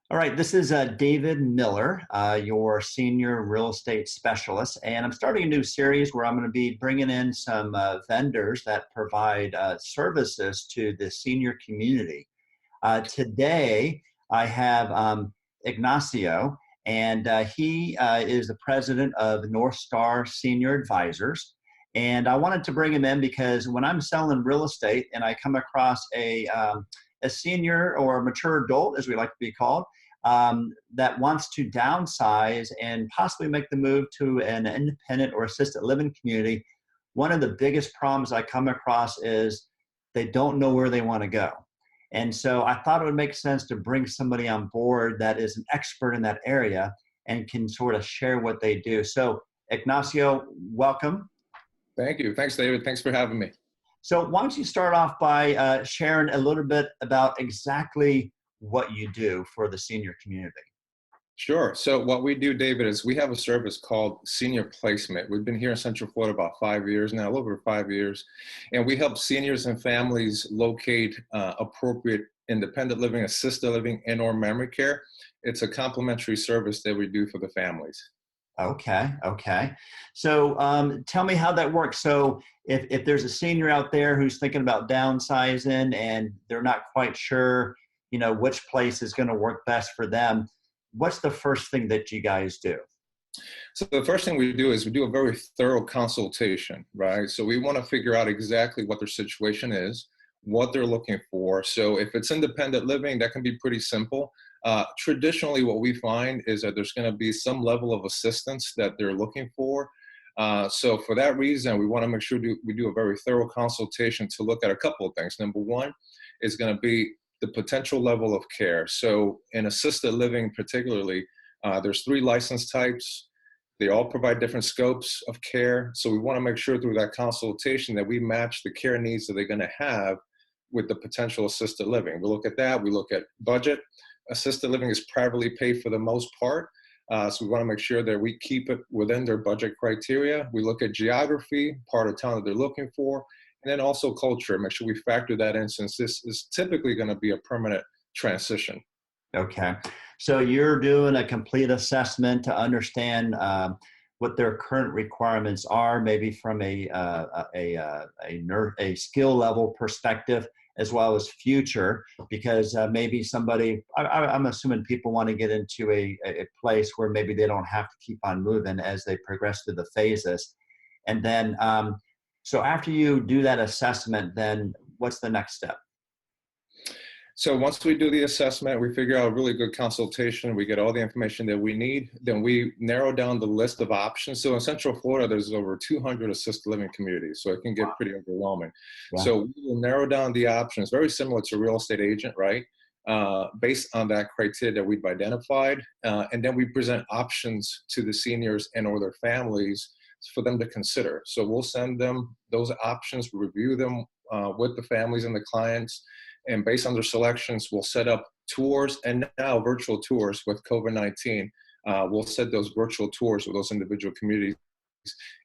All right, this is David Miller, your senior real estate specialist, and I'm starting a new series where I'm going to be bringing in some vendors that provide services to the senior community. Today, I have Ignacio, and he is the president of Northstar Senior Advisors. And I wanted to bring him in because when I'm selling real estate and I come across a senior or a mature adult, as we like to be called, that wants to downsize and possibly make the move to an independent or assisted living community, one of the biggest problems I come across is they don't know where they want to go. And so I thought it would make sense to bring somebody on board that is an expert in that area and can sort of share what they do. So, Ignacio, welcome. Thank you. Thanks, David. Thanks for having me. So why don't you start off by sharing a little bit about exactly what you do for the senior community? Sure. So what we do, David, is we have a service called Senior Placement. We've been here in Central Florida about 5 years now, a little over 5 years. And we help seniors and families locate appropriate independent living, assisted living, and or memory care. It's a complimentary service that we do for the families. Okay, okay. So tell me how that works. So if there's a senior out there who's thinking about downsizing and they're not quite sure, which place is going to work best for them, what's the first thing that you guys do? So the first thing we do is we do a very thorough consultation, right? So we want to figure out exactly what their situation is, what they're looking for. So if it's independent living, that can be pretty simple. Traditionally, what we find is that there's going to be some level of assistance that they're looking for. So for that reason, we want to make sure we do a very thorough consultation to look at a couple of things. Number one is going to be the potential level of care. So in assisted living particularly, there's 3 license types. They all provide different scopes of care. So we want to make sure through that consultation that we match the care needs that they're going to have with the potential assisted living. We look at that. We look at budget. Assisted living is privately paid for the most part. So we want to make sure that we keep it within their budget criteria. We look at geography, part of town that they're looking for, and then also culture. Make sure we factor that in since this is typically going to be a permanent transition. Okay. So you're doing a complete assessment to understand what their current requirements are, maybe from a skill level perspective, as well as future, because maybe somebody, I'm assuming people want to get into a place where maybe they don't have to keep on moving as they progress through the phases. And then, so after you do that assessment, then what's the next step? So once we do the assessment, we figure out a really good consultation, we get all the information that we need, then we narrow down the list of options. So in Central Florida, there's over 200 assisted living communities, so it can get pretty overwhelming. Yeah. So we will narrow down the options, very similar to a real estate agent, right? Based on that criteria that we've identified. And then we present options to the seniors and or their families for them to consider. So we'll send them those options, review them with the families and the clients. And based on their selections, we'll set up tours and now virtual tours with COVID-19. We'll set those virtual tours with those individual communities.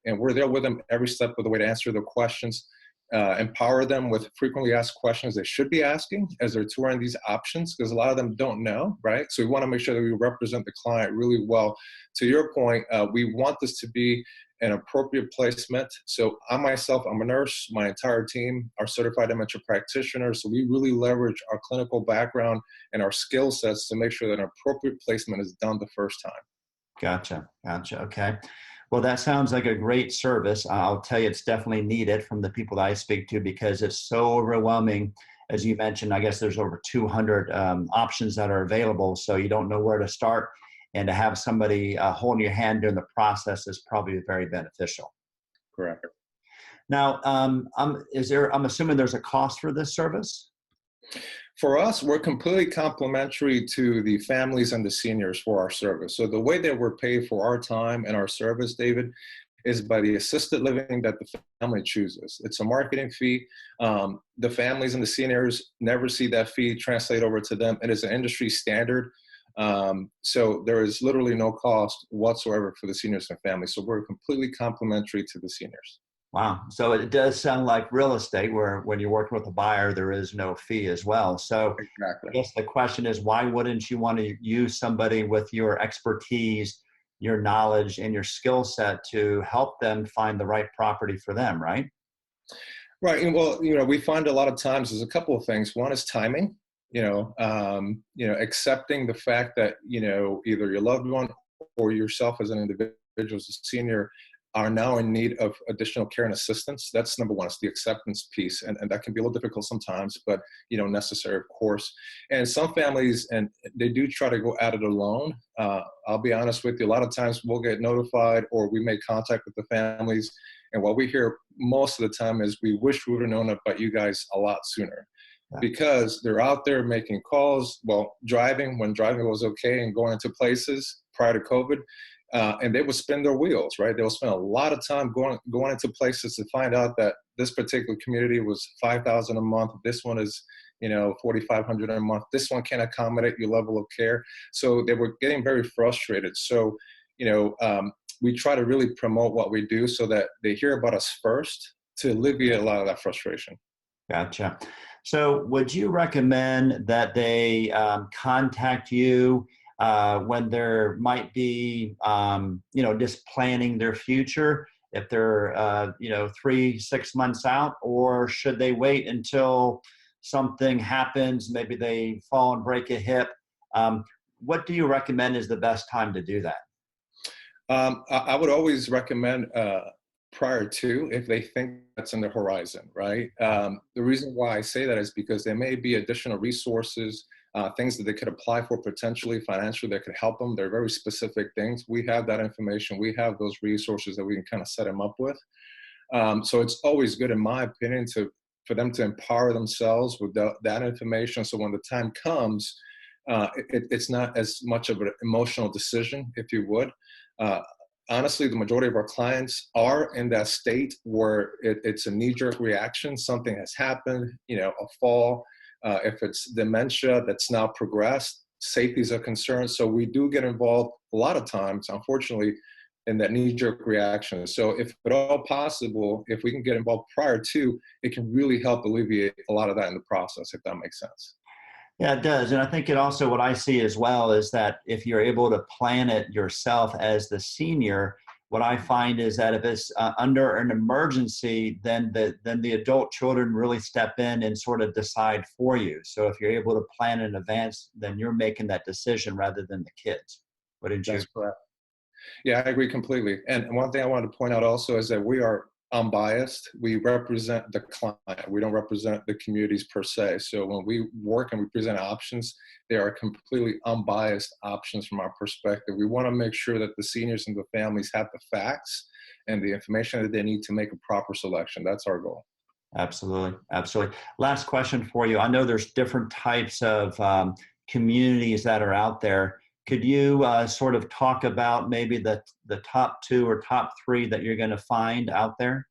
And we're there with them every step of the way to answer their questions, empower them with frequently asked questions they should be asking as they're touring these options, because a lot of them don't know, right? So we want to make sure that we represent the client really well. To your point, we want this to be an appropriate placement. So I myself, I'm a nurse, my entire team are certified dementia practitioners. So we really leverage our clinical background and our skill sets to make sure that an appropriate placement is done the first time. Gotcha. Okay. Well, that sounds like a great service. I'll tell you, it's definitely needed from the people that I speak to because it's so overwhelming. As you mentioned, I guess there's over 200 options that are available. So you don't know where to start. And to have somebody holding your hand during the process is probably very beneficial. Correct. Now, I'm assuming there's a cost for this service? For us, we're completely complimentary to the families and the seniors for our service. So the way that we're paid for our time and our service, David, is by the assisted living that the family chooses. It's a marketing fee. The families and the seniors never see that fee translate over to them. It is an industry standard. So there is literally no cost whatsoever for the seniors and families. So we're completely complimentary to the seniors. Wow. So it does sound like real estate where when you're working with a buyer, there is no fee as well. So I Exactly. guess the question is, why wouldn't you want to use somebody with your expertise, your knowledge, and your skill set to help them find the right property for them, right? Right. And well, we find a lot of times there's a couple of things. One is timing. Accepting the fact that either your loved one or yourself as an individual, as a senior, are now in need of additional care and assistance. That's number one. It's the acceptance piece, and that can be a little difficult sometimes, but necessary, of course. And some families, and they do try to go at it alone. I'll be honest with you. A lot of times we'll get notified, or we make contact with the families, and what we hear most of the time is, we wish we would have known about you guys a lot sooner, Yeah. because they're out there making calls, well, driving when driving was okay, and going into places prior to COVID, and they would spin their wheels, right? They will spend a lot of time going into places to find out that this particular community was 5,000 a month. This one is 4,500 a month. This one can't accommodate your level of care. So they were getting very frustrated. So you know, um, we try to really promote what we do so that they hear about us first, to alleviate a lot of that frustration. Gotcha. So, would you recommend that they contact you when there might be, just planning their future, if they're, 3, 6 months out, or should they wait until something happens? Maybe they fall and break a hip. Um, what do you recommend is the best time to do that? I would always recommend prior to, if they think that's on the horizon, right? The reason why I say that is because there may be additional resources, things that they could apply for potentially financially that could help them. They're very specific things. We have that information. We have those resources that we can kind of set them up with. So it's always good, in my opinion, for them to empower themselves with that information. So when the time comes, it's not as much of an emotional decision, if you would. Uh, Honestly, the majority of our clients are in that state where it's a knee-jerk reaction. Something has happened, a fall. If it's dementia that's now progressed, safety is a concern. So we do get involved a lot of times, unfortunately, in that knee-jerk reaction. So if at all possible, if we can get involved prior to, it can really help alleviate a lot of that in the process, if that makes sense. Yeah, it does. And I think it also, what I see as well is that if you're able to plan it yourself as the senior, what I find is that if it's under an emergency, then the adult children really step in and sort of decide for you. So if you're able to plan in advance, then you're making that decision rather than the kids. Wouldn't you? That's correct. Yeah, I agree completely. And one thing I wanted to point out also is that we are unbiased. We represent the client. We don't represent the communities per se. So when we work and we present options, they are completely unbiased options from our perspective. We want to make sure that the seniors and the families have the facts and the information that they need to make a proper selection. That's our goal. Absolutely. Absolutely. Last question for you. I know there's different types of communities that are out there. Could you sort of talk about maybe the top two or top three that you're going to find out there?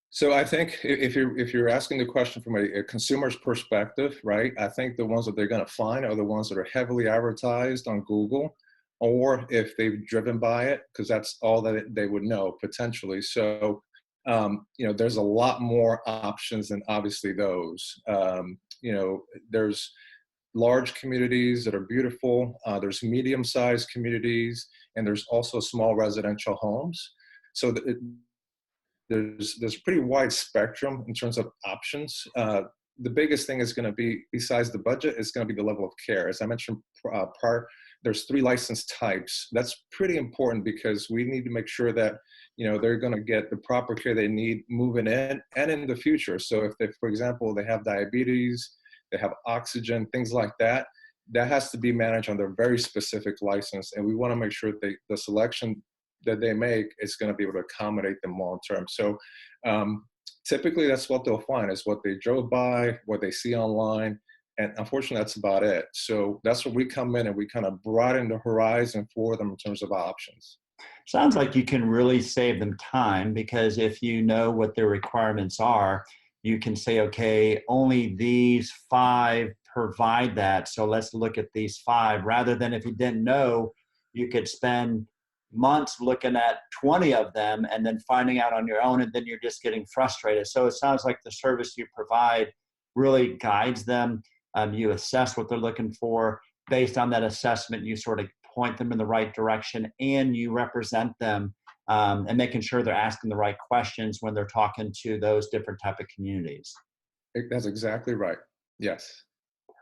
So I think if you're asking the question from a consumer's perspective, right? I think the ones that they're going to find are the ones that are heavily advertised on Google, or if they've driven by it, because that's all that they would know potentially. So there's a lot more options than obviously those. There's large communities that are beautiful. There's medium-sized communities, and there's also small residential homes. So there's a pretty wide spectrum in terms of options. The biggest thing is going to be, besides the budget, is going to be the level of care. As I mentioned prior, there's 3 license types. That's pretty important because we need to make sure that they're going to get the proper care they need moving in and in the future. So if they, for example, they have diabetes, they have oxygen, things like that, that has to be managed under a very specific license. And we want to make sure that the selection that they make is going to be able to accommodate them long term. So typically that's what they'll find, is what they drove by, what they see online. And unfortunately, that's about it. So that's where we come in and we kind of broaden the horizon for them in terms of options. Sounds like you can really save them time, because if you know what their requirements are, you can say, okay, only these 5 provide that. So let's look at these 5, rather than if you didn't know, you could spend months looking at 20 of them and then finding out on your own, and then you're just getting frustrated. So it sounds like the service you provide really guides them. You assess what they're looking for. Based on that assessment, you sort of point them in the right direction, and you represent them, and making sure they're asking the right questions when they're talking to those different type of communities. That's exactly right. Yes.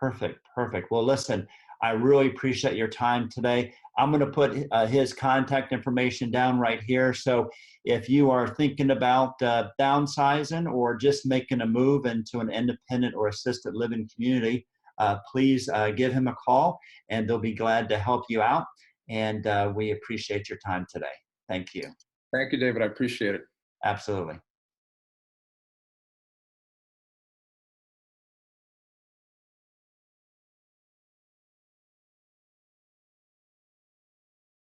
Perfect, perfect. Well, listen, I really appreciate your time today. I'm going to put his contact information down right here. So if you are thinking about downsizing or just making a move into an independent or assisted living community, please give him a call, and they'll be glad to help you out. And we appreciate your time today. Thank you. Thank you, David. I appreciate it. Absolutely.